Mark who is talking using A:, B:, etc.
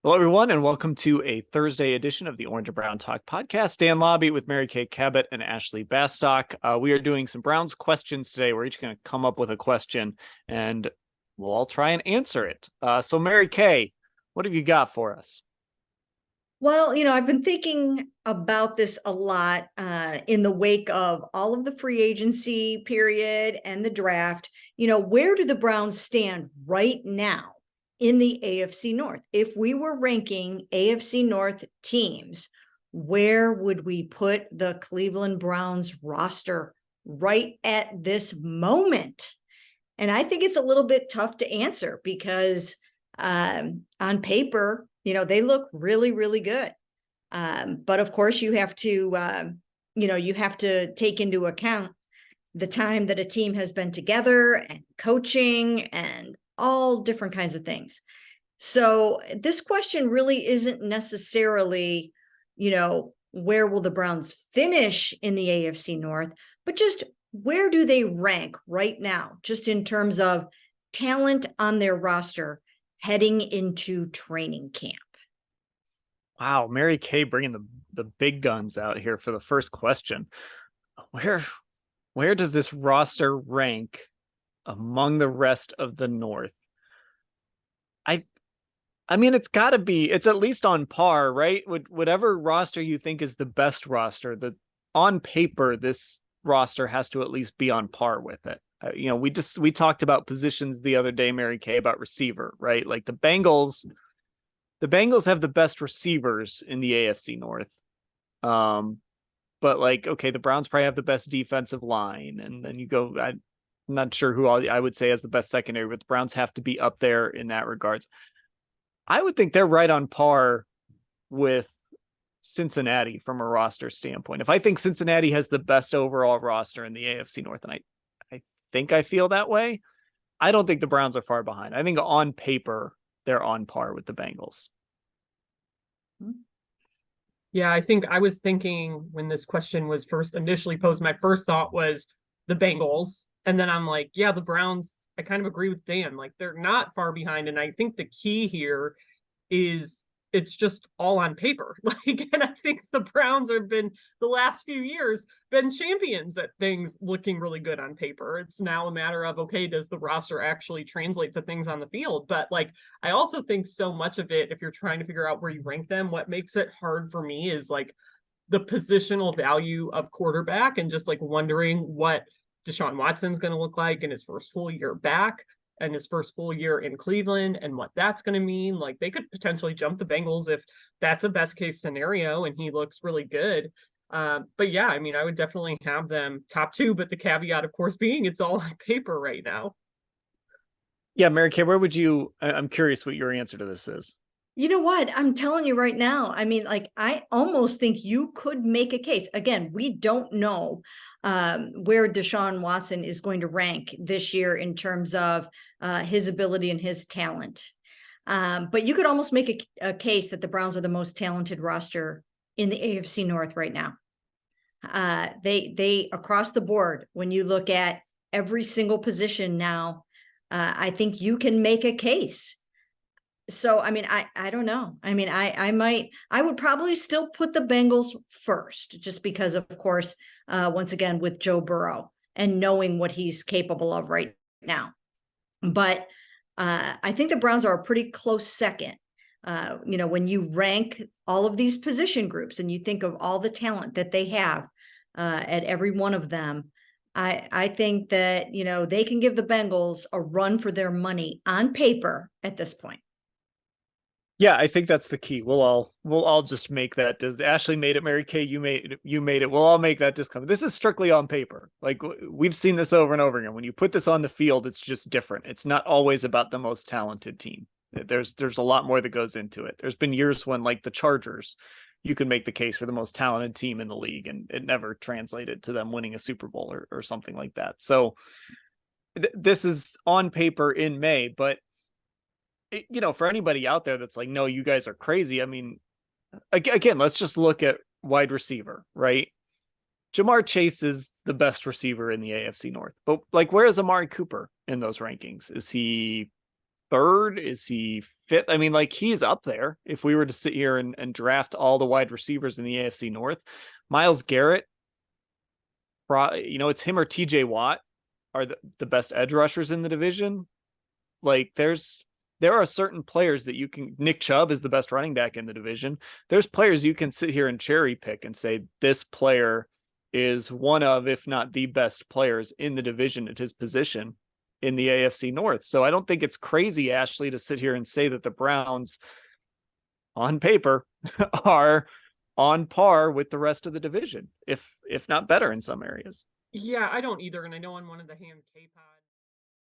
A: Hello, everyone, and welcome to a Thursday edition of the Orange and Brown Talk podcast. Dan Labbe with Mary Kay Cabot and Ashley Bastock. We are doing some Browns questions today. We're each going to come up with a question, and we'll all try and answer it. So, Mary Kay, what have you got for us?
B: Well, I've been thinking about this a lot in the wake of all of the free agency period and the draft. Where do the Browns stand right now in the AFC North? If we were ranking AFC North teams, where would we put the Cleveland Browns roster right at this moment? And I think it's a little bit tough to answer because on paper, they look really, really good. But of course, you have to take into account the time that a team has been together and coaching and all different kinds of things. So this question really isn't necessarily, where will the Browns finish in the AFC North, but just where do they rank right now, just in terms of talent on their roster heading into training camp?
A: Wow, Mary Kay bringing the big guns out here for the first question. Where does this roster rank among the rest of the North? I mean, it's got to be, it's at least on par, right? Whatever roster you think is the best roster, on paper, this roster has to at least be on par with it. We talked about positions the other day, Mary Kay, about receiver, right? Like the Bengals have the best receivers in the AFC North. But like, okay, the Browns probably have the best defensive line. And then I'm not sure who I would say has the best secondary, but the Browns have to be up there in that regards. I would think they're right on par with Cincinnati from a roster standpoint. If I think Cincinnati has the best overall roster in the AFC North, and I think I feel that way, I don't think the Browns are far behind. I think on paper, they're on par with the Bengals.
C: Yeah, I think I was thinking when this question was first initially posed, my first thought was the Bengals. And then I'm like, yeah, the Browns, I kind of agree with Dan. Like, they're not far behind. And I think the key here is it's just all on paper. And I think the Browns have been, the last few years, been champions at things looking really good on paper. It's now a matter of, okay, does the roster actually translate to things on the field? But I also think so much of it, if you're trying to figure out where you rank them, what makes it hard for me is the positional value of quarterback and just wondering what Deshaun Watson's going to look like in his first full year back and his first full year in Cleveland and what that's going to mean. They could potentially jump the Bengals if that's a best case scenario and he looks really good. But yeah, I mean, I would definitely have them top two, but the caveat, of course, being it's all on paper right now.
A: Yeah, Mary Kay, I'm curious what your answer to this is.
B: You know what? I'm telling you right now. I mean, I almost think you could make a case. Again, we don't know where Deshaun Watson is going to rank this year in terms of his ability and his talent. But you could almost make a case that the Browns are the most talented roster in the AFC North right now. They across the board, when you look at every single position now, I think you can make a case. So, I mean, I don't know. I mean, I would probably still put the Bengals first, just because, of course, once again, with Joe Burrow and knowing what he's capable of right now. But I think the Browns are a pretty close second. When you rank all of these position groups and you think of all the talent that they have at every one of them, I think that, they can give the Bengals a run for their money on paper at this point.
A: Yeah, I think that's the key. We'll all just make that. Ashley made it, Mary Kay, you made it. We'll all make that disclaimer. This is strictly on paper. We've seen this over and over again. When you put this on the field, it's just different. It's not always about the most talented team. There's a lot more that goes into it. There's been years when, like the Chargers, you could make the case for the most talented team in the league, and it never translated to them winning a Super Bowl or something like that. So this is on paper in May, but for anybody out there that's like, no, you guys are crazy. I mean, again, let's just look at wide receiver, right? Jamar Chase is the best receiver in the AFC North, but where is Amari Cooper in those rankings? Is he third? Is he fifth? I mean, like, he's up there. If we were to sit here and draft all the wide receivers in the AFC North, Myles Garrett, it's him or TJ Watt are the best edge rushers in the division. Like, there are certain players that you can. Nick Chubb is the best running back in the division. There's players you can sit here and cherry pick and say this player is one of, if not the best players in the division at his position in the AFC North. So I don't think it's crazy, Ashley, to sit here and say that the Browns on paper are on par with the rest of the division, if not better in some areas.
C: Yeah, I don't either. And I know on one of the Ham K pod